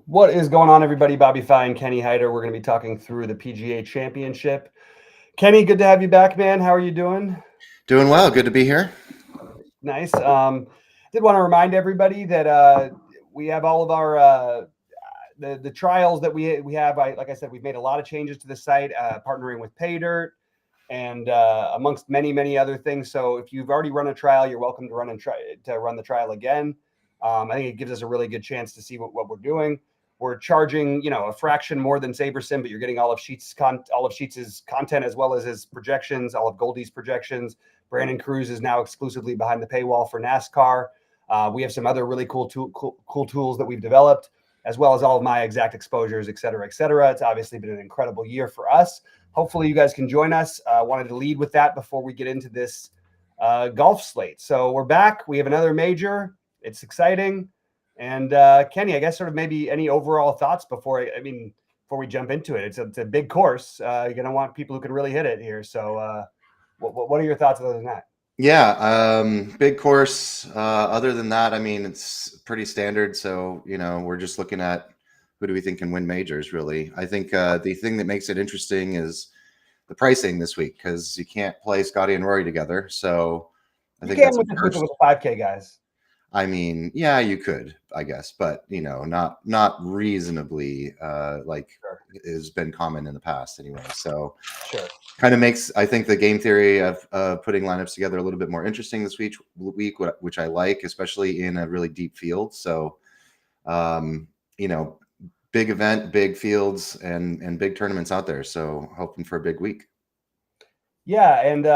What is going on, everybody? BobbyFi and Kenny Hyder. We're going to be talking through the PGA Championship. Kenny, good to have you back, man. How are you doing? Doing well. Good to be here. Nice. Did want to remind everybody that we have all of our the trials that we have. Like I said, we've made a lot of changes to the site, partnering with PayDirt and amongst many other things. So if you've already run a trial, you're welcome to run the trial again. I think it gives us a really good chance to see what we're doing. We're charging, a fraction more than SaberSim, but you're getting all of Sheets' content as well as his projections, all of Goldie's projections. Brandon Cruz is now exclusively behind the paywall for NASCAR. We have some other really cool tools that we've developed, as well as all of my exact exposures, et cetera, et cetera. It's obviously been an incredible year for us. Hopefully you guys can join us. Wanted to lead with that before we get into this golf slate. So we're back. We have another major. It's exciting. And Kenny, I guess sort of maybe any overall thoughts before we jump into it. It's a big course. You're going to want people who can really hit it here. So what are your thoughts other than that? Yeah, big course. Other than that, it's pretty standard. So, we're just looking at who do we think can win majors, really. I think the thing that makes it interesting is the pricing this week, because you can't play Scotty and Rory together. So I think that's with the 5K guys. Yeah, you could, I guess, but not reasonably has been common in the past anyway. So sure. Kind of makes, I think, the game theory of putting lineups together a little bit more interesting this week, which I like, especially in a really deep field. So, big event, big fields, and big tournaments out there. So hoping for a big week. Yeah, and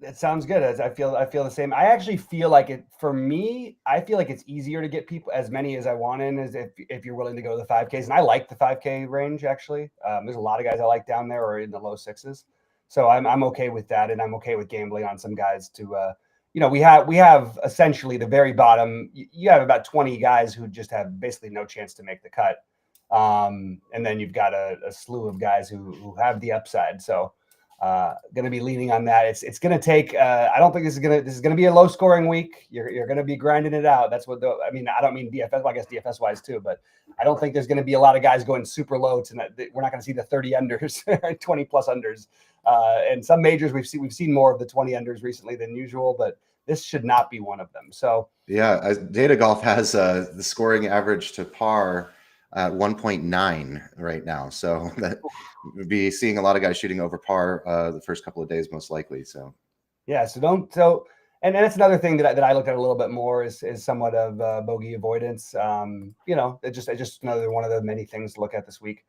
it sounds good. I feel the same. I actually feel like it for me. I feel like it's easier to get people as many as I want in as if you're willing to go to the 5Ks. And I like the 5K range actually. There's a lot of guys I like down there or in the low sixes. So I'm okay with that, and I'm okay with gambling on some guys to. We have essentially the very bottom. You have about 20 guys who just have basically no chance to make the cut, and then you've got a slew of guys who have the upside. So. Going to be leaning on that. It's going to take. I don't think this is going to be a low scoring week. You're going to be grinding it out. That's what I don't mean DFS. Well, I guess DFS wise too, but I don't think there's going to be a lot of guys going super low tonight. We're not going to see the 30 unders, 20 plus unders. And some majors we've seen more of the 20 unders recently than usual, but this should not be one of them. So yeah, Data Golf has the scoring average to par at 1.9 right now. So that would be seeing a lot of guys shooting over par the first couple of days, most likely. So, yeah. And that's another thing that I looked at a little bit more is somewhat of bogey avoidance. It's just another one of the many things to look at this week.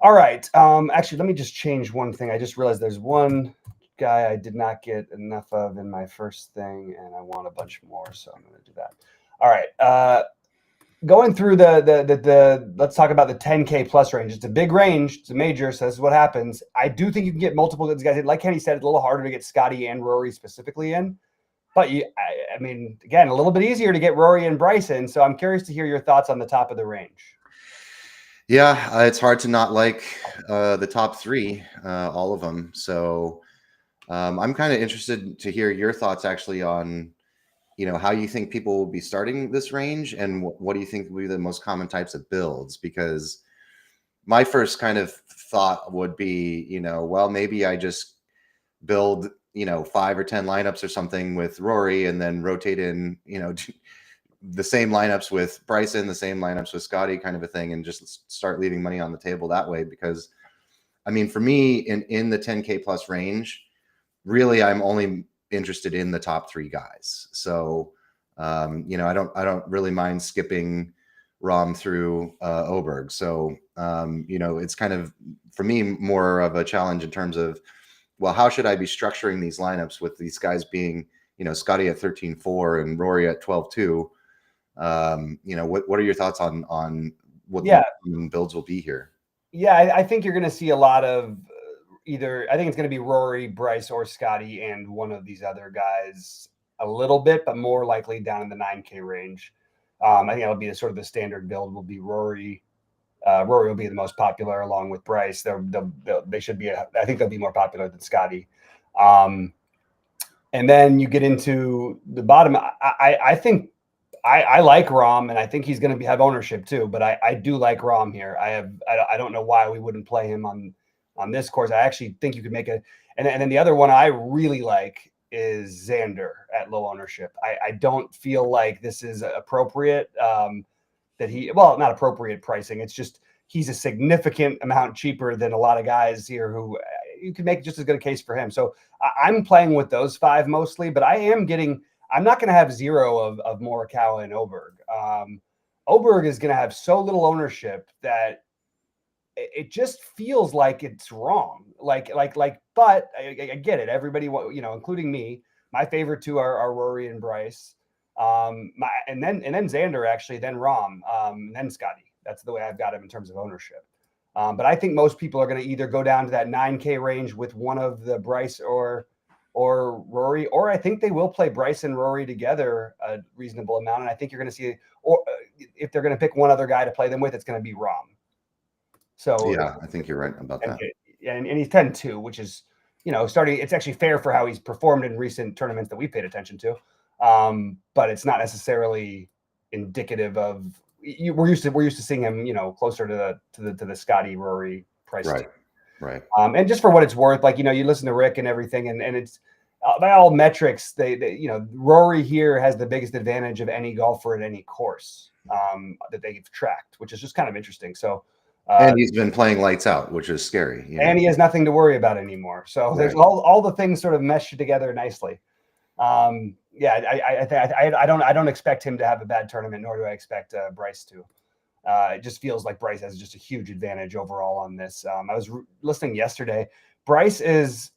All right. Actually, let me just change one thing. I just realized there's one guy I did not get enough of in my first thing, and I want a bunch more. So I'm going to do that. All right. Going through the let's talk about the 10K plus range. It's a big range. It's a major, so this is what happens. I do think you can get multiple of these guys. Like Kenny said, it's a little harder to get Scotty and Rory specifically in. But again, a little bit easier to get Rory and Bryce in. So I'm curious to hear your thoughts on the top of the range. Yeah, it's hard to not like the top three, all of them. So I'm kind of interested to hear your thoughts actually on how you think people will be starting this range, and what do you think will be the most common types of builds? Because my first kind of thought would be, well, maybe I just build, 5 or 10 lineups or something with Rory, and then rotate in, the same lineups with Bryson, the same lineups with Scotty, kind of a thing, and just start leaving money on the table that way. Because, for me, in the 10K plus range, really, I'm only interested in the top 3 guys. So, I don't really mind skipping Rahm through Oberg. So, it's kind of, for me, more of a challenge in terms of, well, how should I be structuring these lineups with these guys being, Scotty at 13-4 and Rory at 12-2? What are your thoughts on what the builds will be here? Yeah, I think you're going to see a lot of I think it's going to be Rory, Bryce, or Scotty, and one of these other guys a little bit, but more likely down in the 9K range. I think that'll be the standard build will be Rory. Rory will be the most popular along with Bryce. They should be. I think they'll be more popular than Scotty. And then you get into the bottom. I think I like Rahm, and I think he's going to have ownership too. But I do like Rahm here. I don't know why we wouldn't play him on this course. I actually think you could make a and then the other one I really like is Xander at low ownership. I don't feel like this is appropriate. Not appropriate pricing. It's just he's a significant amount cheaper than a lot of guys here who you could make just as good a case for him. So I'm playing with those 5 mostly, but I'm not going to have 0 of Morikawa and Oberg. Oberg is going to have so little ownership that it just feels like it's wrong. But I get it. Everybody, including me, my favorite 2 are Rory and Bryce. And then Xander actually, then Rahm, and then Scotty. That's the way I've got him in terms of ownership. But I think most people are going to either go down to that 9K range with one of the Bryce or Rory, or I think they will play Bryce and Rory together a reasonable amount. And I think you're going to see, or if they're going to pick one other guy to play them with, it's going to be Rahm. So yeah, I think you're right about that. And he's 10-2, which is, starting. It's actually fair for how he's performed in recent tournaments that we paid attention to. But it's not necessarily indicative of. We're used to seeing him, closer to the Scotty Rory price. Right. And just for what it's worth, you listen to Rick and everything, and it's by all metrics, they Rory here has the biggest advantage of any golfer at any course that they've tracked, which is just kind of interesting. So. And he's been playing lights out, which is scary. And he has nothing to worry about anymore. So there's all the things sort of mesh together nicely. I don't expect him to have a bad tournament, nor do I expect Bryce to. It just feels like Bryce has just a huge advantage overall on this. I was listening yesterday. Bryce has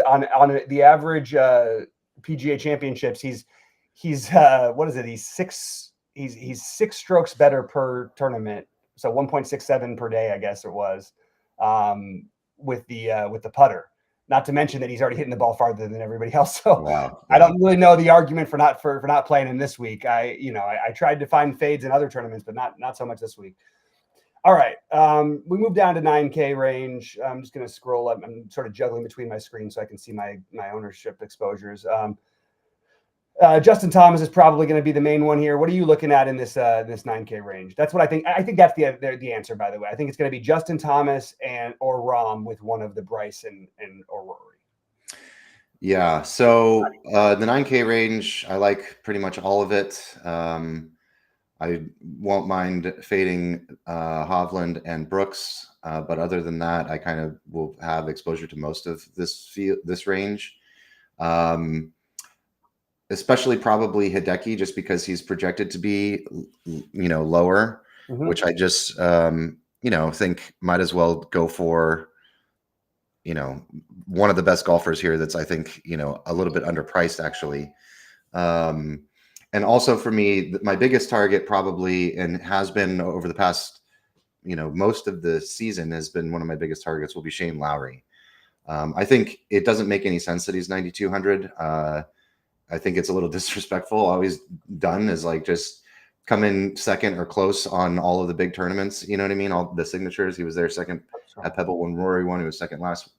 on the average PGA Championships. He's what is it? He's 6 strokes better per tournament. So 1.67 per day, I guess it was, with the putter. Not to mention that he's already hitting the ball farther than everybody else. So wow. I don't really know the argument for not playing him this week. I tried to find fades in other tournaments, but not so much this week. All right, we moved down to 9K range. I'm just going to scroll up. I'm sort of juggling between my screens so I can see my ownership exposures. Justin Thomas is probably going to be the main one here. What are you looking at in this 9K range? That's what I think. I think that's the answer, by the way. I think it's going to be Justin Thomas or Rahm with one of the Bryce or Rory. Yeah. So the 9K range, I like pretty much all of it. I won't mind fading Hovland and Brooks, but other than that, I kind of will have exposure to most of this range. Especially probably Hideki, just because he's projected to be, lower, which I just, think might as well go for, one of the best golfers here that's, I think, a little bit underpriced actually. And also for me, my biggest target probably, and has been over the past, most of the season has been one of my biggest targets will be Shane Lowry. I think it doesn't make any sense that he's 9,200. I think it's a little disrespectful. All he's done is just come in second or close on all of the big tournaments. You know what I mean? All the signatures. He was there second at Pebble when Rory won. He was second last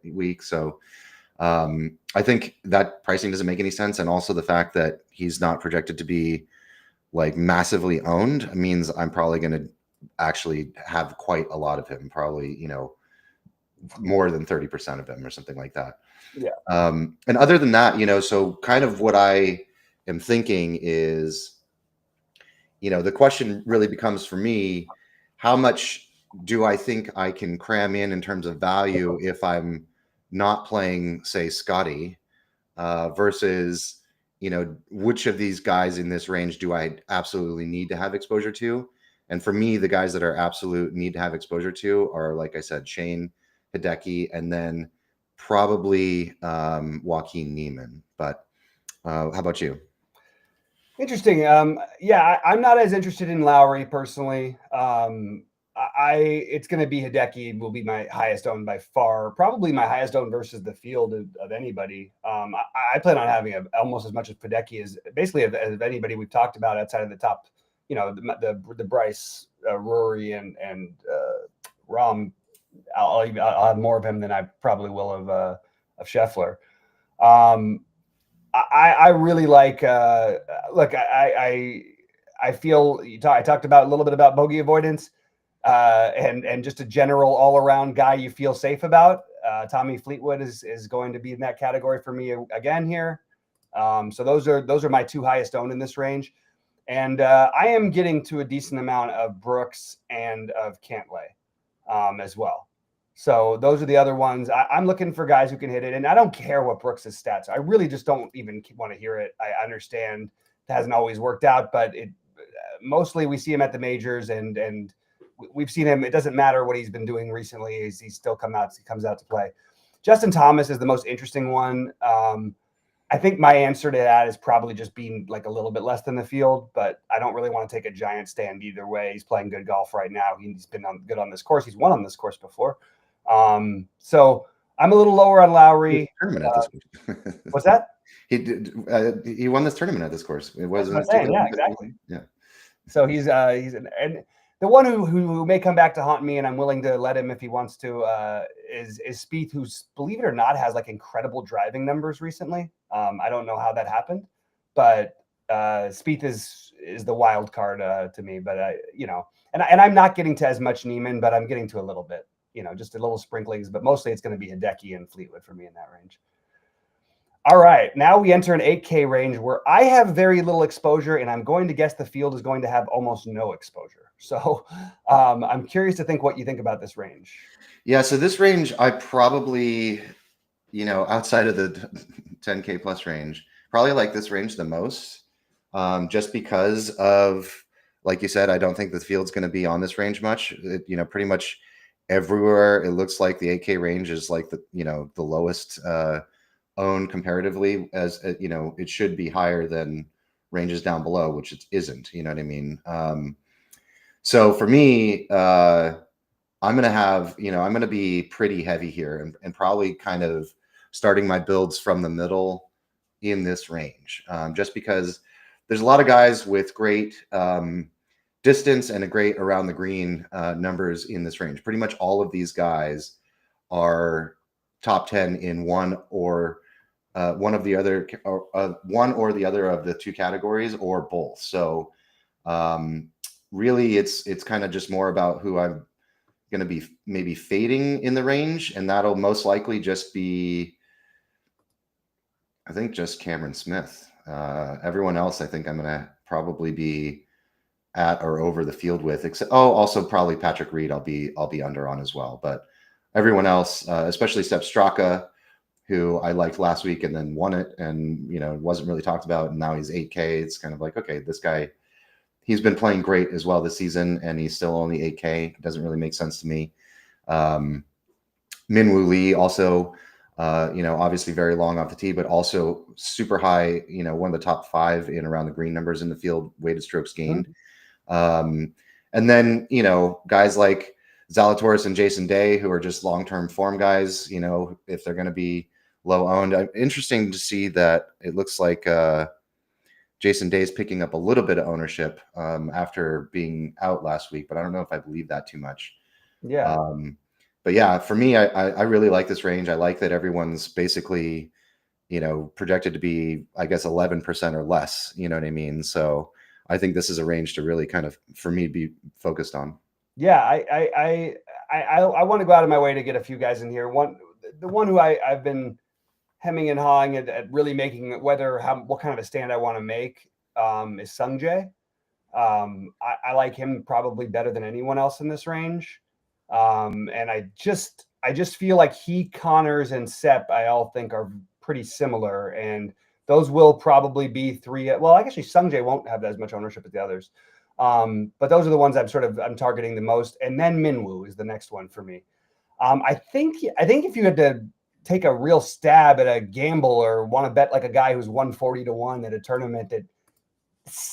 week. So I think that pricing doesn't make any sense. And also the fact that he's not projected to be massively owned means I'm probably going to actually have quite a lot of him, probably, more than 30% of him or something like that. Yeah. And other than that, so kind of what I am thinking is, the question really becomes for me, how much do I think I can cram in terms of value if I'm not playing, say, Scotty, versus, which of these guys in this range do I absolutely need to have exposure to? And for me, the guys that are absolute need to have exposure to are, like I said, Shane, Hideki, and then probably Joaquin Niemann. But how about you? Interesting. I'm not as interested in Lowry personally. It's going to be Hideki will be my highest owned by far, probably my highest owned versus the field of anybody. I plan on having almost as much as Hideki as basically as anybody we've talked about outside of the top, the Bryce, Rory and Rahm. I'll have more of him than I probably will of Scheffler. I really like. Look, I feel I talked about a little bit about bogey avoidance, and just a general all around guy you feel safe about. Tommy Fleetwood is going to be in that category for me again here. So those are my two highest owned in this range, and I am getting to a decent amount of Brooks and of Cantlay as well. So those are the other ones. I'm looking for guys who can hit it, and I don't care what Brooks' stats. I really just don't even want to hear it. I understand it hasn't always worked out, but it mostly we see him at the majors, and we've seen him. It doesn't matter what he's been doing recently; he's still comes out to play. Justin Thomas is the most interesting one. I think my answer to that is probably just being like a little bit less than the field, but I don't really want to take a giant stand either way. He's playing good golf right now. He's been good on this course. He's won on this course before. So I'm a little lower on Lowry. Tournament at this course. What's that? He did. He won this tournament at this course. It was yeah, exactly. Yeah. So he's and the one who may come back to haunt me, and I'm willing to let him if he wants to, is Spieth, who's, believe it or not, has like incredible driving numbers recently. I don't know how that happened, but Spieth is the wild card to me. But and I'm not getting to as much Neiman, but I'm getting to a little bit. Just a little sprinklings, but mostly it's going to be Hideki and Fleetwood for me in that range. All right, now we enter an 8K range where I have very little exposure, and I'm going to guess the field is going to have almost no exposure. So I'm curious to think what you think about this range. Yeah, so this range, I probably, outside of the 10K plus range, probably like this range the most, just because of, like you said, I don't think the field's going to be on this range much. Pretty much everywhere it looks like the 8K range is like the lowest owned comparatively, as it should be higher than ranges down below, which it isn't. You know what I mean? So for me, I'm going to be pretty heavy here and probably kind of starting my builds from the middle in this range, just because there's a lot of guys with great distance and a great around the green numbers in this range. Pretty much all of these guys are top 10 in one or the other of the two categories, or both. So really it's kind of just more about who I'm going to be maybe fading in the range, and that'll most likely just be, I think, just Cameron Smith. Everyone else I think I'm going to probably be at or over the field with, except also probably Patrick Reed I'll be under on as well. But everyone else, especially Sepp Straka, who I liked last week and then won it, and wasn't really talked about, and now he's 8K. It's kind of like, okay, this guy, he's been playing great as well this season, and he's still only 8K. It doesn't really make sense to me. Min-Woo Lee also, obviously very long off the tee, but also super high, one of the top 5 in around the green numbers in the field, weighted strokes gained. And then, guys like Zalatoris and Jason Day, who are just long-term form guys, if they're going to be low owned. Interesting to see that it looks like Jason Day is picking up a little bit of ownership after being out last week, but I don't know if I believe that too much. Yeah. But yeah, for me, I really like this range. I like that everyone's basically, projected to be, I guess, 11% or less. You know what I mean? So I think this is a range to really kind of, for me, be focused on. Yeah, I want to go out of my way to get a few guys in here. The one who I've been hemming and hawing at really making what kind of a stand I want to make is Sung Jae. I like him probably better than anyone else in this range. And I just feel like he, Connors, and Sepp, I all think are pretty similar, and those will probably be 3. Well, actually, Sung Jae won't have as much ownership as the others. But those are the ones I'm targeting the most. And then Min-Woo is the next one for me. I think if you had to take a real stab at a gamble or want to bet like a guy who's 140 to 1 at a tournament that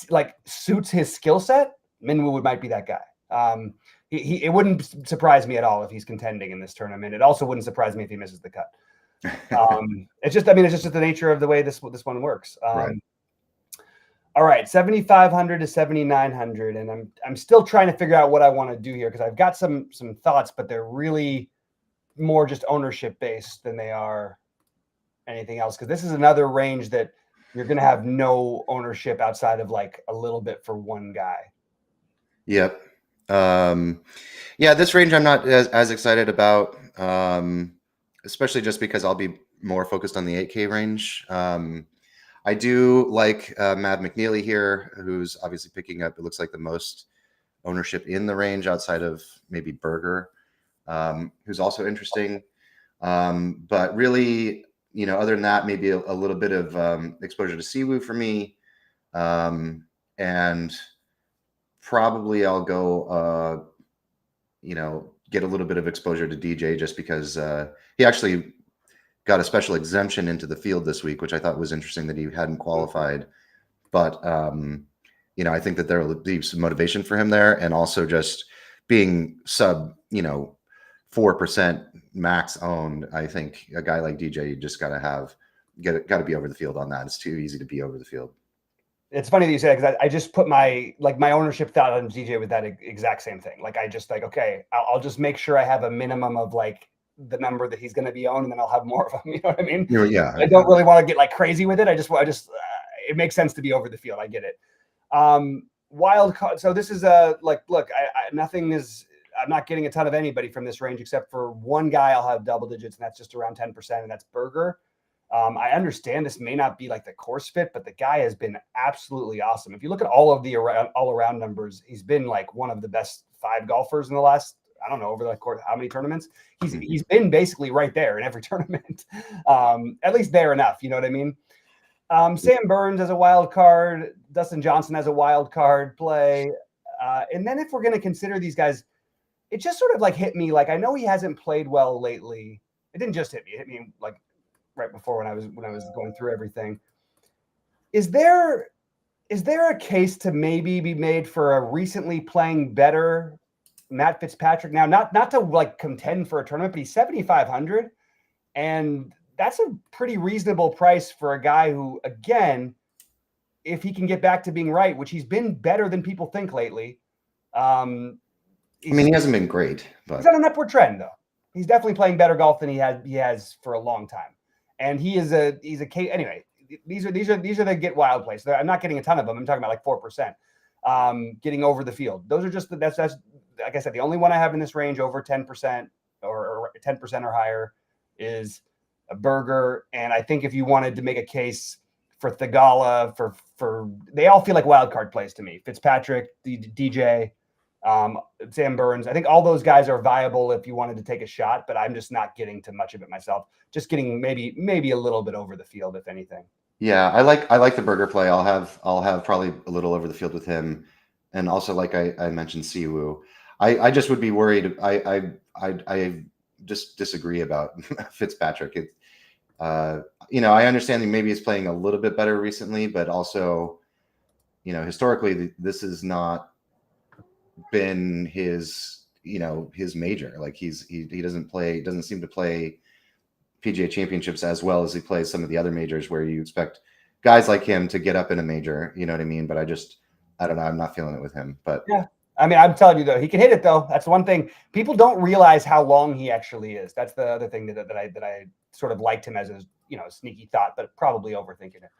like suits his skill set, Min-Woo might be that guy. It wouldn't surprise me at all if he's contending in this tournament. It also wouldn't surprise me if he misses the cut. It's just the nature of the way this one works. Right. All right, 7,500 to 7,900, and I'm still trying to figure out what I want to do here because I've got some thoughts, but they're really more just ownership based than they are anything else. Because this is another range that you're going to have no ownership outside of like a little bit for one guy. Yep. Yeah, this range I'm not as excited about, especially just because I'll be more focused on the 8K range. I do like Mad McNeely here, who's obviously picking up, it looks like, the most ownership in the range outside of maybe Berger, who's also interesting. But really, other than that, maybe a little bit of exposure to Siwoo for me. And probably I'll go, get a little bit of exposure to DJ just because he actually got a special exemption into the field this week, which I thought was interesting that he hadn't qualified. But, I think that there will be some motivation for him there, and also just being sub, 4% max owned. I think a guy like DJ, you just got to be over the field on that. It's too easy to be over the field. It's funny that you say that, because I just put my ownership thought on DJ with that exact same thing. Like, I just okay, I'll just make sure I have a minimum of like the number that he's going to be owned, and then I'll have more of them. You know what I mean? Yeah. I don't really want to get like crazy with it. I just it makes sense to be over the field. I get it. Wild card. So this is look, nothing is. I'm not getting a ton of anybody from this range except for one guy. I'll have double digits, and that's just around 10%, and that's Berger. I understand this may not be like the course fit, but the guy has been absolutely awesome. If you look at all of the all around numbers, he's been like one of the best 5 golfers in the last, I don't know, over the course, how many tournaments? He's been basically right there in every tournament, at least there enough. You know what I mean? Sam Burns as a wild card, Dustin Johnson as a wild card play. And then if we're going to consider these guys, it just sort of like hit me. Like, I know he hasn't played well lately. It didn't just hit me. It hit me like right before when I was going through everything. Is there a case to maybe be made for a recently playing better Matt Fitzpatrick? Now, not to like contend for a tournament, but he's 7,500, and that's a pretty reasonable price for a guy who, again, if he can get back to being right, which he's been better than people think lately. He hasn't been great, but he's on an upward trend, though. He's definitely playing better golf than he has for a long time, and he's a case. Anyway, these are the get wild plays. I'm not getting a ton of them. I'm talking about like 4%. Getting over the field. Those are just that's like I said, the only one I have in this range over 10% or 10% or higher is a Berger. And I think if you wanted to make a case for Thigala, for they all feel like wild card plays to me. Fitzpatrick, DJ. Sam Burns. I think all those guys are viable if you wanted to take a shot, but I'm just not getting to much of it myself. Just getting maybe a little bit over the field, if anything. Yeah, I like the Berger play. I'll have probably a little over the field with him, and also like I mentioned Siwoo. I just would be worried. I just disagree about Fitzpatrick. I understand that maybe he's playing a little bit better recently, but also, historically this has not been his major. Like he doesn't seem to play PGA Championships as well as he plays some of the other majors where you expect guys like him to get up in a major. You know what I mean? But I don't know. I'm not feeling it with him. But yeah, I mean, I'm telling you though, he can hit it though. That's one thing. People don't realize how long he actually is. That's the other thing that I sort of liked him as a sneaky thought, but probably overthinking it.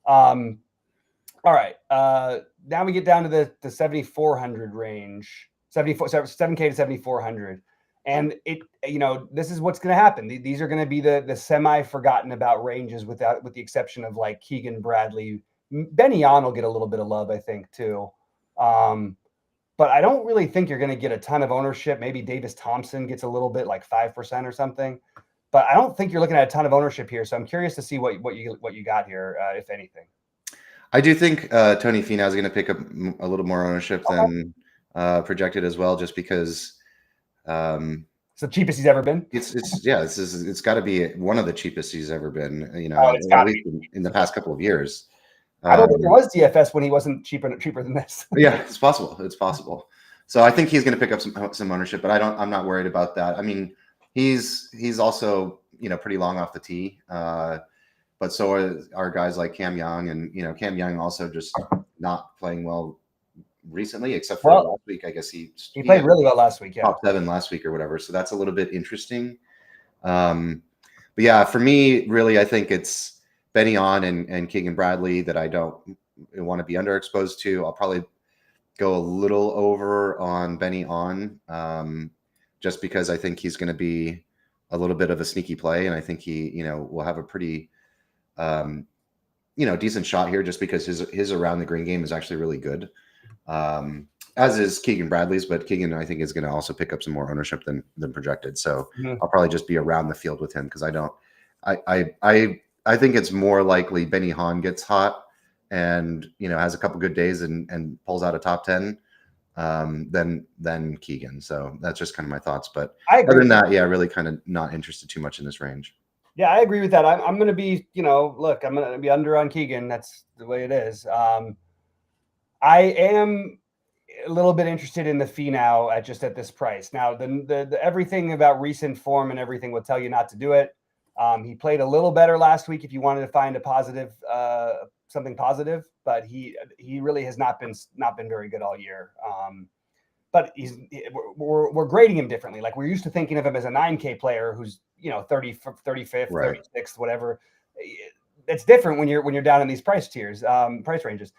All right. Now we get down to the 7,400 range, 7K to 7,400. And this is what's going to happen. These are going to be the semi-forgotten about ranges with the exception of like Keegan Bradley. Benny Yon will get a little bit of love, I think, too. But I don't really think you're going to get a ton of ownership. Maybe Davis Thompson gets a little bit, like 5% or something. But I don't think you're looking at a ton of ownership here. So I'm curious to see what you got here, if anything. I do think Tony Finau is going to pick up a little more ownership than projected as well, just because it's the cheapest he's ever been. It's got to be one of the cheapest he's ever been. At least in the past couple of years. I don't think there was DFS when he wasn't cheaper than this. Yeah, it's possible. It's possible. So I think he's going to pick up some ownership, but I'm not worried about that. I mean, he's also pretty long off the tee. But so are guys like Cam Young, and Cam Young also just not playing well recently, except for last week. I guess he played really well last week. Yeah, top 7 last week or whatever. So that's a little bit interesting. But yeah, for me, really, I think it's Benny On and Keegan Bradley that I don't want to be underexposed to. I'll probably go a little over on Benny On, just because I think he's going to be a little bit of a sneaky play, and I think he, will have a pretty, decent shot here, just because his around the green game is actually really good, as is Keegan Bradley's. But Keegan, I think, is going to also pick up some more ownership than projected. So I'll probably just be around the field with him, because I think it's more likely Benny Han gets hot and has a couple good days and pulls out a top 10 than Keegan. So that's just kind of my thoughts. But other than that, really kind of not interested too much in this range. Yeah, I agree with that. I'm going to be, look, I'm going to be under on Keegan. That's the way it is. I am a little bit interested in the Finau at this price. Now, the everything about recent form and everything would tell you not to do it. He played a little better last week if you wanted to find a positive, something positive, but he really has not been very good all year. But we're grading him differently. Like, we're used to thinking of him as a 9K player who's 35th, right, 36th, whatever. It's different when you're down in these price tiers, price ranges.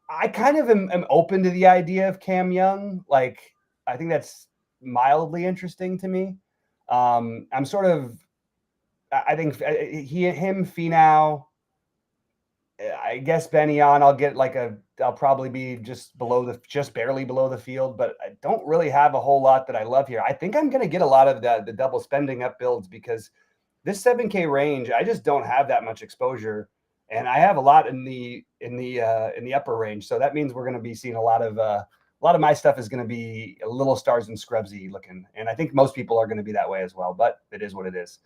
I kind of am open to the idea of Cam Young. Like, I think that's mildly interesting to me. I'm sort of, I think him, Finau, I guess Benny On, I'll probably be just barely below the field, but I don't really have a whole lot that I love here. I think I'm going to get a lot of the double spending up builds, because this 7K range, I just don't have that much exposure, and I have a lot in the upper range. So that means we're going to be seeing a lot of my stuff is going to be a little stars and scrubsy looking, and I think most people are going to be that way as well. But it is what it is.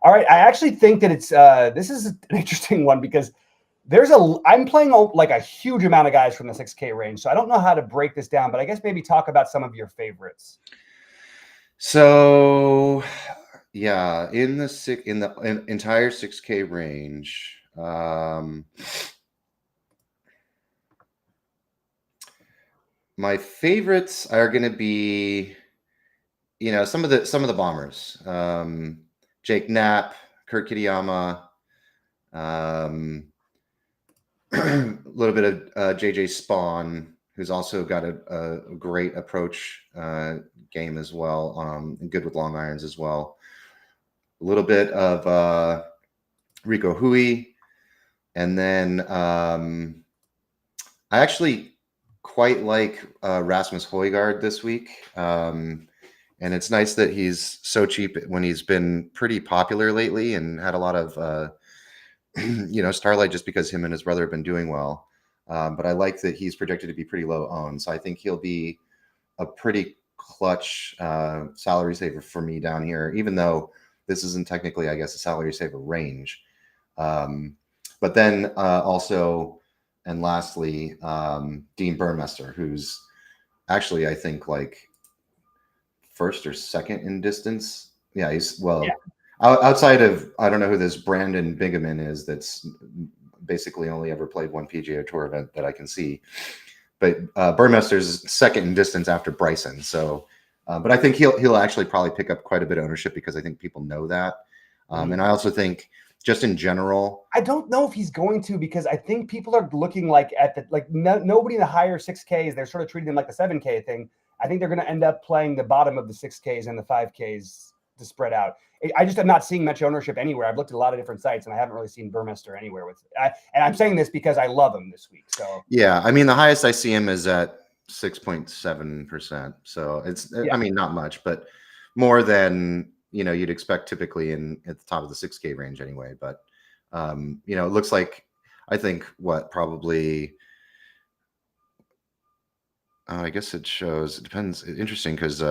All right, I actually think that it's this is an interesting one, because I'm playing like a huge amount of guys from the 6K range, so I don't know how to break this down, but I guess maybe talk about some of your favorites. So, yeah, in the entire 6K range, my favorites are going to be, some of the bombers, Jake Knapp, Kurt Kitayama, a little bit of JJ Spawn, who's also got a great approach game as well, and good with long irons as well. A little bit of Rico Hui, and then I actually quite like Rasmus Højgaard this week, and it's nice that he's so cheap when he's been pretty popular lately and had a lot of starlight, just because him and his brother have been doing well. But I like that he's projected to be pretty low owned. So I think he'll be a pretty clutch salary saver for me down here, even though this isn't technically, I guess, a salary saver range. But then also, and lastly, Dean Burmester, who's actually, I think, like first or second in distance. Yeah, he's outside of, I don't know who this Brandon Bigeman is, that's basically only ever played one PGA Tour event that I can see. But Burmester's second in distance after Bryson. So, but I think he'll actually probably pick up quite a bit of ownership, because I think people know that. And I also think, just in general, I don't know if he's going to, because I think people are looking nobody in the higher 6Ks, they're sort of treating them like the 7K thing. I think they're going to end up playing the bottom of the 6Ks and the 5Ks to spread out. I just am not seeing much ownership anywhere. I've looked at a lot of different sites, and I haven't really seen Burmester anywhere with it. And I'm saying this because I love him this week. So yeah, I mean, the highest I see him is at 6.7%. So it's, I mean, not much, but more than you'd expect typically at the top of the 6K range anyway. But it looks like, I think probably. I guess it shows. It depends. Interesting, because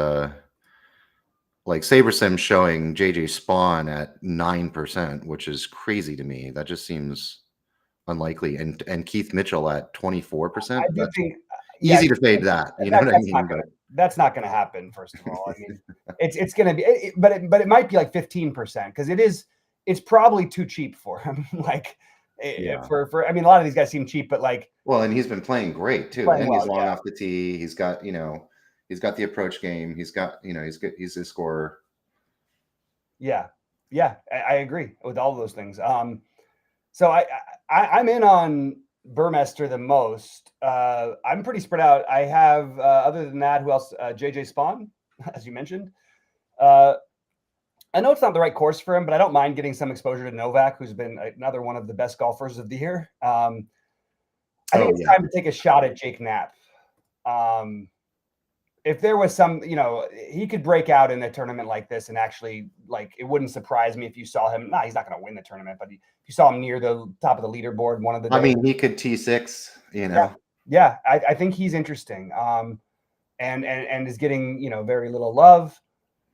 like SaberSim showing JJ Spawn at 9%, which is crazy to me. That just seems unlikely. And Keith Mitchell at 24%. I do think easy to fade that. You know what I mean? That's not going to happen. First of all, I mean, it's going to be, but it might be like 15%, because it's probably too cheap for him. Like, for I mean, a lot of these guys seem cheap, but like, well, and he's been playing great too, and he's long off the tee. He's got he's got the approach game. He's got he's good. He's a scorer. Yeah, I agree with all of those things. So I'm in on Burmester the most. I'm pretty spread out. I have other than that, who else? JJ Spawn, as you mentioned. I know it's not the right course for him, but I don't mind getting some exposure to Novak, who's been another one of the best golfers of the year. I think it's time to take a shot at Jake Knapp. If there was some, he could break out in a tournament like this and actually, like, it wouldn't surprise me if you saw him. He's not going to win the tournament, but if you saw him near the top of the leaderboard one of the days. I mean, he could T6, Yeah, I think he's interesting. And is getting, very little love.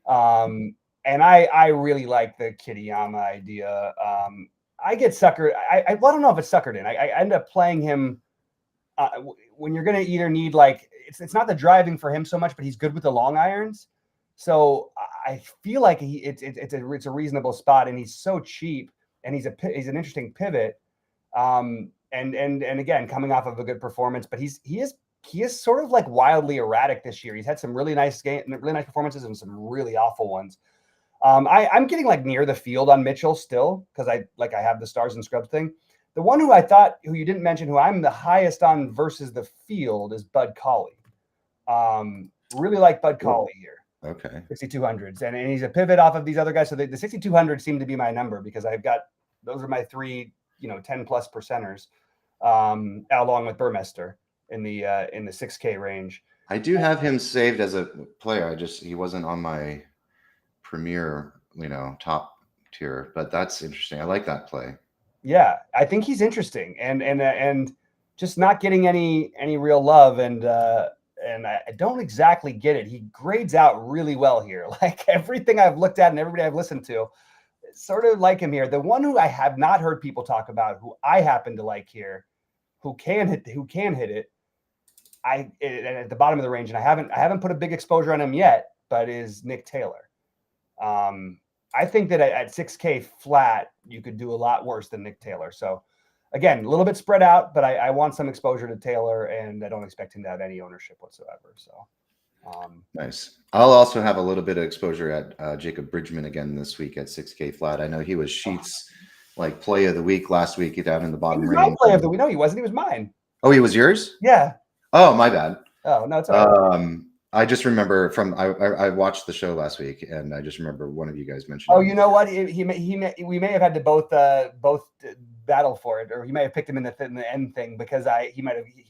And I really like the Kitayama idea. I get suckered. I don't know if it's suckered in. I end up playing him when you're going to either need, like, it's not the driving for him so much, but he's good with the long irons. So I feel like it's a reasonable spot, and he's so cheap, and he's an interesting pivot. And again, coming off of a good performance, but he is sort of like wildly erratic this year. He's had some really nice performances and some really awful ones. I'm getting like near the field on Mitchell still, because I have the stars and scrubs thing. The one who you didn't mention, who I'm the highest on versus the field, is Bud Cauley. Really like Bud Cauley here. Okay. 6,200s. And he's a pivot off of these other guys. So the 6,200 seem to be my number, because those are my three, 10 plus percenters, along with Burmester in the 6K range. I do have him saved as a player. He wasn't on my premier, top tier, but that's interesting. I like that play. Yeah, I think he's interesting, and just not getting any real love, and I don't exactly get it. He grades out really well here. Like, everything I've looked at and everybody I've listened to, sort of like him here. The one who I have not heard people talk about, who I happen to like here, who can hit it, at the bottom of the range, and I haven't put a big exposure on him yet, but is Nick Taylor. I think that at 6K flat, you could do a lot worse than Nick Taylor. So, again, a little bit spread out, but I want some exposure to Taylor, and I don't expect him to have any ownership whatsoever. So, nice. I'll also have a little bit of exposure at Jacob Bridgman again this week at 6K flat. I know he was Sheets' play of the week last week down in the bottom range. My play of the week. No, he wasn't. He was mine. Oh, he was yours? Yeah. Oh, my bad. Oh, no, it's all right. I just remember I watched the show last week, and I just remember one of you guys mentioned. Oh, you know what? We may have had to both battle for it, or he may have picked him in the end thing, because he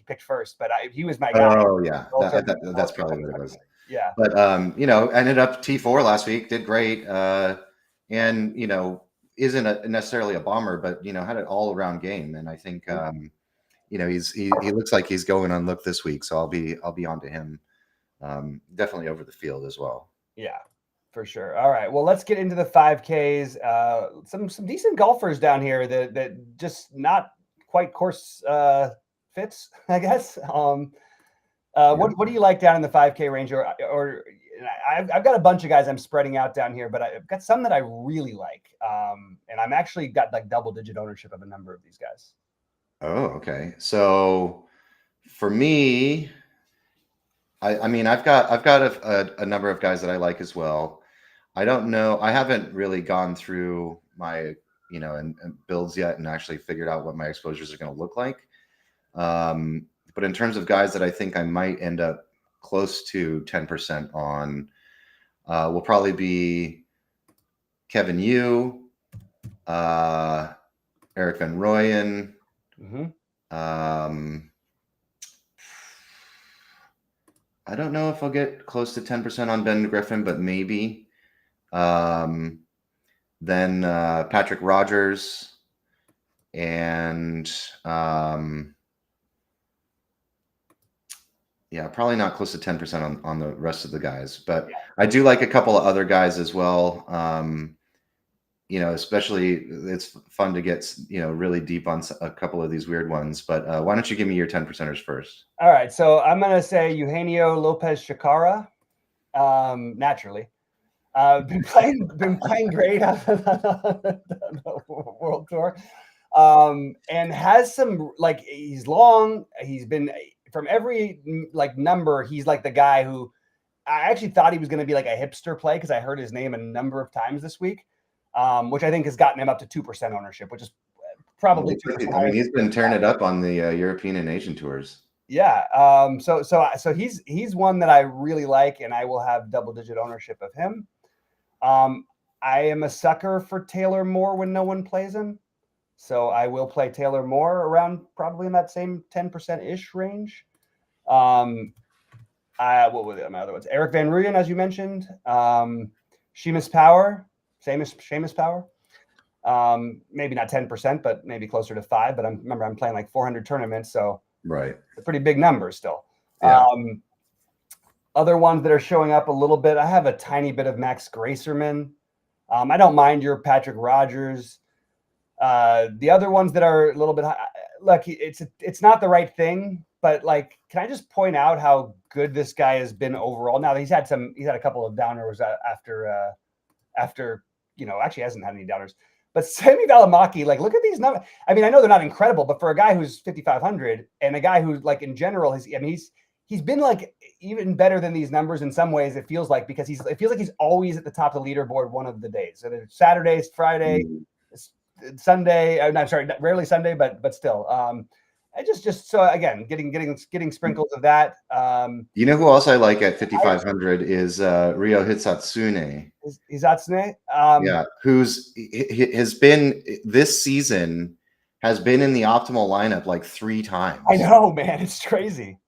picked first, but he was my guy. Oh yeah, that's probably what it was. Yeah. But ended up T4 last week, did great, and isn't necessarily a bomber, but had an all around game, and I think he looks like he's going on look this week, so I'll be on to him. Definitely over the field as well. Yeah, for sure. All right. Well, let's get into the 5Ks. Some decent golfers down here that just not quite course fits, I guess. What do you like down in the 5K range? Or I've got a bunch of guys I'm spreading out down here, but I've got some that I really like. And I'm actually got like double-digit ownership of a number of these guys. Oh, okay. So for me, I mean, I've got a number of guys that I like as well. I don't know. I haven't really gone through my, and builds yet and actually figured out what my exposures are going to look like. But in terms of guys that I think I might end up close to 10% on, will probably be Kevin Yu, Eric Van Rooyen. Mm-hmm. I don't know if I'll get close to 10% on Ben Griffin, but maybe. Then Patrick Rogers, and probably not close to 10% on the rest of the guys. But I do like a couple of other guys as well. Especially it's fun to get, really deep on a couple of these weird ones. But why don't you give me your 10%ers first? All right. So I'm going to say Eugenio Lopez-Chacara, naturally. Been playing great on the World Tour. And has some, he's long. He's been, from every number, he's like the guy who I actually thought he was going to be like a hipster play, because I heard his name a number of times this week. Which I think has gotten him up to 2% ownership, which is probably Well, too much I mean, higher. he's been tearing it up on the European and Asian tours. Yeah. So he's one that I really like, and I will have double-digit ownership of him. I am a sucker for Taylor Moore when no one plays him. So I will play Taylor Moore around probably in that same 10%-ish range. What were my other ones? Eric Van Rooyen, as you mentioned. Seamus Power, Seamus Power. Maybe not 10%, but maybe closer to 5. But I'm playing like 400 tournaments, so right, a pretty big number still. Yeah. Other ones that are showing up a little bit. I have a tiny bit of Max Gracerman. I don't mind your Patrick Rogers. The other ones that are a little bit high, look, it's not the right thing, but like, can I just point out how good this guy has been overall? Now he's had a couple of downers after actually hasn't had any downers. But Sami Valimaki, like, look at these numbers. I mean, I know they're not incredible, but for a guy who's 5,500 and a guy who, like, in general, he's been like even better than these numbers in some ways. It feels like, because it feels like he's always at the top of the leaderboard one of the days. So there's Saturdays, Friday, Sunday. I'm sorry, rarely Sunday, but still. I just so again getting sprinkles of that. You know who else I like at 5,500 is Ryo Hitsatsune. Hisatsune. Yeah, has been this season, has been in the optimal lineup like 3 times. I know, man, it's crazy.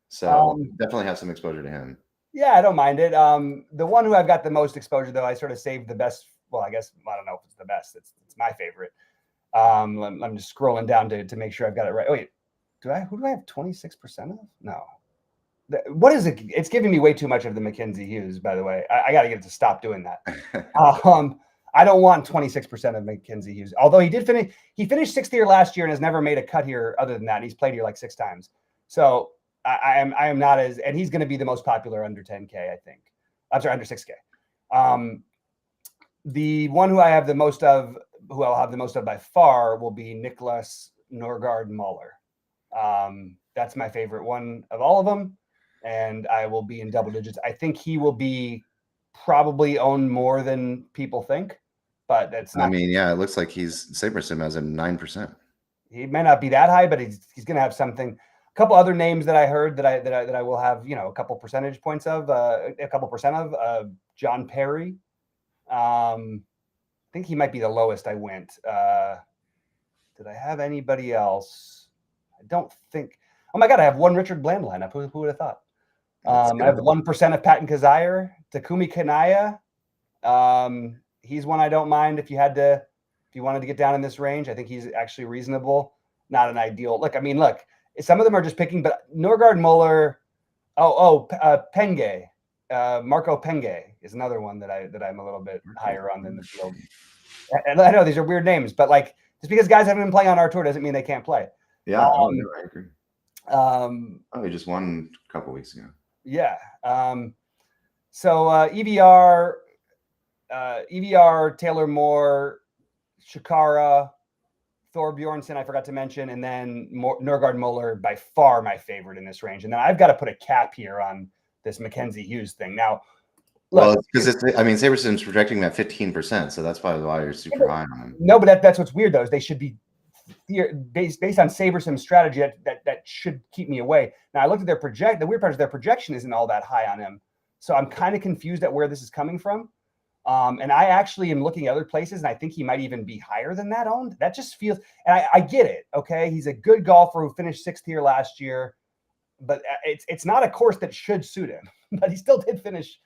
So definitely have some exposure to him. Yeah, I don't mind it. The one who I've got the most exposure, though, I sort of saved the best. Well, I guess I don't know if it's the best. It's my favorite. I'm just scrolling down to make sure I've got it right. Wait, who do I have 26% of? No. What is it? It's giving me way too much of the Mackenzie Hughes, by the way. I got to get it to stop doing that. I don't want 26% of Mackenzie Hughes. Although he finished 6th here last year and has never made a cut here other than that. And he's played here like 6 times. So I am not and he's going to be the most popular under 10K, I think. I'm sorry, under 6K. The one who I'll have the most of by far will be Nicholas Norgard Muller. That's my favorite one of all of them. And I will be in double digits. I think he will be probably owned more than people think, but that's not. I mean, yeah, it looks like Sabersim has a 9%. He may not be that high, but he's going to have something. A couple other names that I heard that I will have, a couple percentage points of, a couple percent of. John Perry. I think he might be the lowest I went. Did I have anybody else? I don't think. Oh my God, I have one Richard Bland lineup. Who would have thought? I have 1% of Patton Kazire. Takumi Kanaya. He's one I don't mind if you wanted to get down in this range. I think he's actually reasonable. Not an ideal. Look, some of them are just picking, but Norgard Muller. Penge. Marco Penge is another one that I'm a little bit higher on than the field. And I know these are weird names, but like, just because guys haven't been playing on our tour doesn't mean they can't play. Yeah, I agree. He just won a couple weeks ago. Yeah. So EVR, Taylor Moore, Shakara, Thor Bjornsson, I forgot to mention, and then Norgard Muller, by far my favorite in this range. And then I've got to put a cap here on this Mackenzie Hughes thing. Now, look, because Sabersim's projecting that 15%, so that's probably why you're super high on him. No, but that's what's weird though, is they should be based on Sabersim's strategy. That should keep me away. Now I looked at their the weird part is their projection isn't all that high on him, so I'm kind of confused at where this is coming from. And I actually am looking at other places, and I think he might even be higher than that owned. That just feels, and I get it. Okay, he's a good golfer who finished 6th here last year, but it's not a course that should suit him. But he still did finish.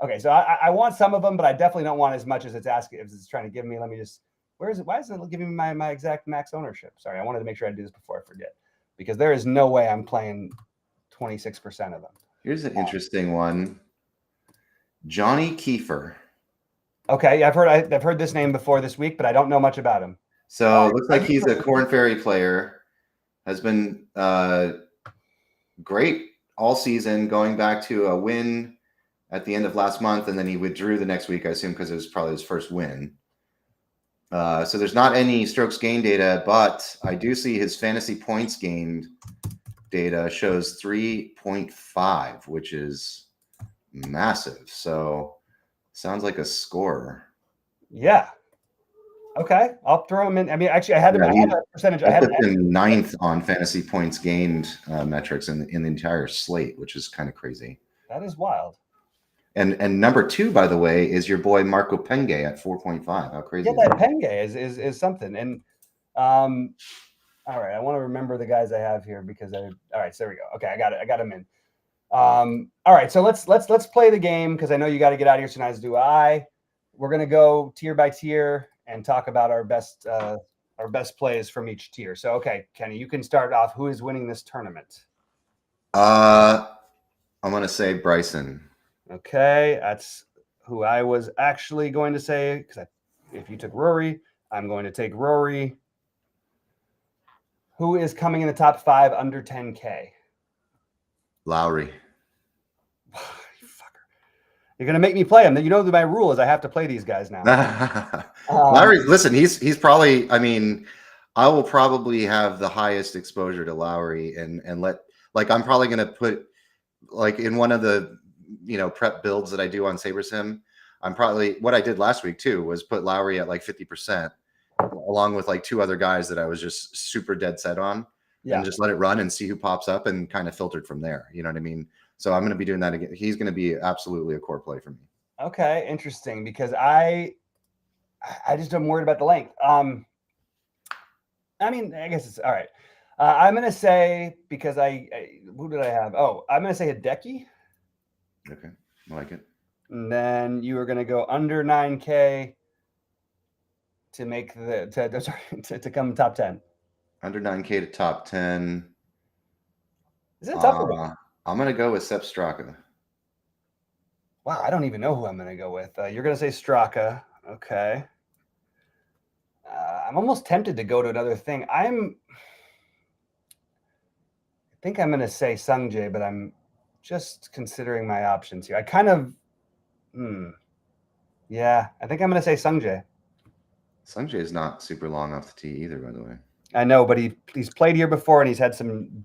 Okay, so I want some of them, but I definitely don't want as much as it's asking, if it's trying to give me. Let me just. Where is it? Why isn't it giving me my exact max ownership? Sorry, I wanted to make sure I do this before I forget, because there is no way I'm playing 26% of them. Here's an interesting one. Johnny Kiefer. Okay, I've heard this name before this week, but I don't know much about him. So it looks like he's a Corn Ferry player. Has been great all season, going back to a win at the end of last month, and then he withdrew the next week, I assume, because it was probably his first win. So there's not any strokes gained data, but I do see his fantasy points gained data shows 3.5, which is massive. So sounds like a scorer. Yeah. Okay, I'll throw him in. I mean, actually, I had him. Yeah, I had a percentage. I I had put him ninth on fantasy points gained metrics in the entire slate, which is kind of crazy. that is wild. And number 2, by the way, is your boy Marco Penge at 4.5. How crazy Yeah, is that that? Penge is something. And all right, I want to remember the guys I have here because all right, so there we go. Okay, I got it. I got him in. All right, so let's play the game because I know you got to get out of here tonight, as do I. We're gonna go tier by tier and talk about our best plays from each tier. So okay, Kenny, you can start off. Who is winning this tournament? I'm gonna say Bryson. Okay, that's who I was actually going to say because if you took Rory, I'm going to take Rory. Who is coming in the top 5 under 10K? Lowry. You fucker. You're going to make me play him. You know my rule is I have to play these guys now. Lowry, listen, he's probably, I mean, I will probably have the highest exposure to Lowry and I'm probably going to put like in one of the, prep builds that I do on SaberSim. I'm probably, what I did last week too was put Lowry at like 50% along with like 2 other guys that I was just super dead set on and just let it run and see who pops up and kind of filtered from there. You know what I mean? So I'm going to be doing that again. He's going to be absolutely a core play for me. Okay, interesting because I just am worried about the length. I mean, I guess it's all right. I'm going to say because who did I have? Oh, I'm going to say Hideki. Okay, I like it. And then you were going to go under 9K to make to come top 10. Under 9K to top 10. Is it a tougher one? I'm going to go with Sepp Straka. Wow, I don't even know who I'm going to go with. You're going to say Straka. Okay. I'm almost tempted to go to another thing. I think I'm going to say Sungjae, but I'm just considering my options here. I kind of, yeah, I think I'm going to say Sungjae. Sungjae is not super long off the tee either, by the way. I know, but he's played here before and he's had some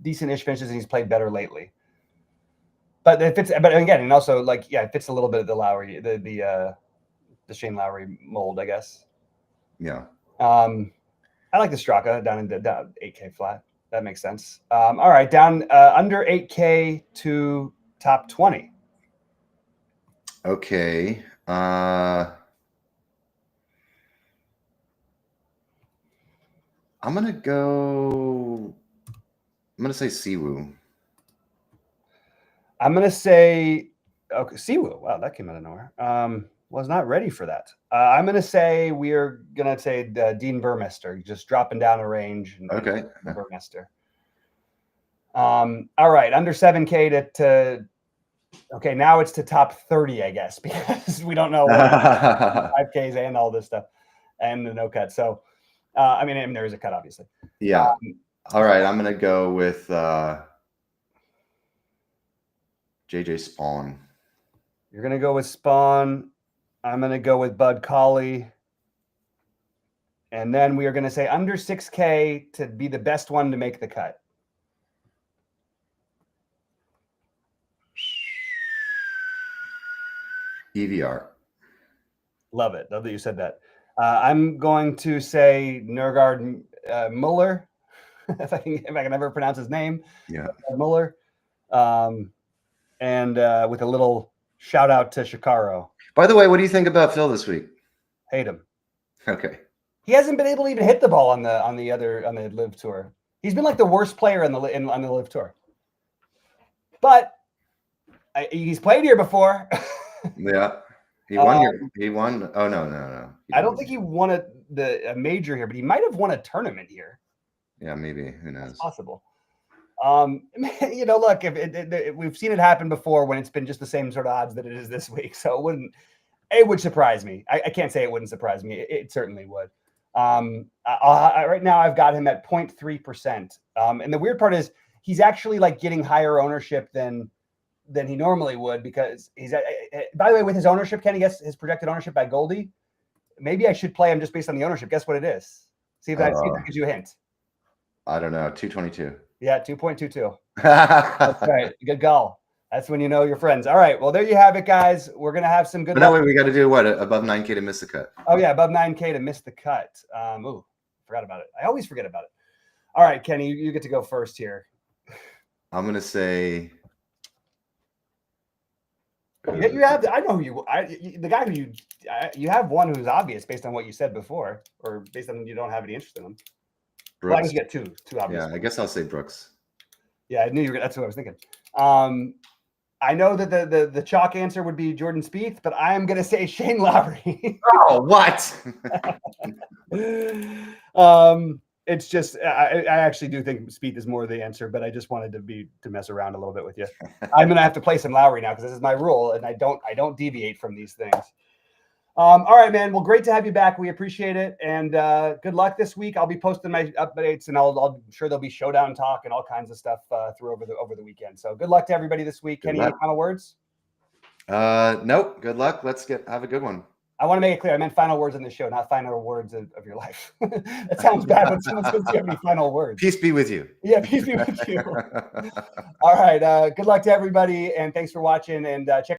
decent-ish finishes and he's played better lately. But it fits. But again, and also it fits a little bit of the Lowry, the Shane Lowry mold, I guess. Yeah. I like the Straka down 8K flat. That makes sense. All right, down under 8K to top 20. Okay. I'm gonna say Siwoo. I'm gonna say Siwoo. Wow, that came out of nowhere. Was not ready for that. I'm gonna say we're gonna say Dean Burmester, just dropping down a range. Okay. Burmester. All right, under 7K to okay, now it's to top 30, I guess, because we don't know what 5Ks and all this stuff and the no cut. So, I mean, there is a cut, obviously. Yeah. All right, I'm gonna go with JJ Spawn. You're gonna go with Spawn. I'm gonna go with Bud Colley. And then we are gonna say under 6K to be the best one to make the cut. EVR. Love it. Love that you said that. I'm going to say Nergard Muller, if I can ever pronounce his name. Yeah. Muller. And with a little shout out to Shikaro. By the way, what do you think about Phil this week? Hate him. Okay. He hasn't been able to even hit the ball on the Live Tour. He's been like the worst player on the Live Tour. But he's played here before. Yeah. He won here. He won. Oh no. I don't think he won a major here, but he might have won a tournament here. Yeah, maybe. Who knows? It's possible. Look, if we've seen it happen before when it's been just the same sort of odds that it is this week, so it would surprise me. I can't say it wouldn't surprise me. It certainly would. Right now I've got him at 0.3%. And the weird part is he's actually like getting higher ownership than he normally would because he's by the way, with his ownership, Kenny, guess his projected ownership by Goldie. Maybe I should play him just based on the ownership. Guess what it is? See if that gives you a hint. I don't know. 222. Yeah, 2.22. That's right. Good call. That's when you know your friends. All right. Well, there you have it, guys. We're going to have some good But luck. no, we got to do what? Above 9K to miss the cut. Oh, yeah. Above 9K to miss the cut. Ooh, forgot about it. I always forget about it. All right, Kenny, you get to go first here. I'm going to say. You have, I know who the guy who you have one who's obvious based on what you said before, or based on you don't have any interest in him. Well, I guess you get two obvious. Yeah, I guess I'll say Brooks. Yeah, I knew you were. That's what I was thinking. I know that the chalk answer would be Jordan Spieth, but I am going to say Shane Lowry. Oh, what? It's just I actually do think Spieth is more the answer, but I just wanted to mess around a little bit with you. I'm going to have to play some Lowry now because this is my rule, and I don't deviate from these things. All right, man. Well, great to have you back. We appreciate it, and good luck this week. I'll be posting my updates, and I'm sure there'll be showdown talk and all kinds of stuff through over the weekend. So good luck to everybody this week. Kenny, any final words? Nope. Good luck. Have a good one. I want to make it clear. I meant final words on the show, not final words of your life. That sounds bad when someone says you have any final words. Peace be with you. Yeah, peace be with you. All right. Good luck to everybody, and thanks for watching. And check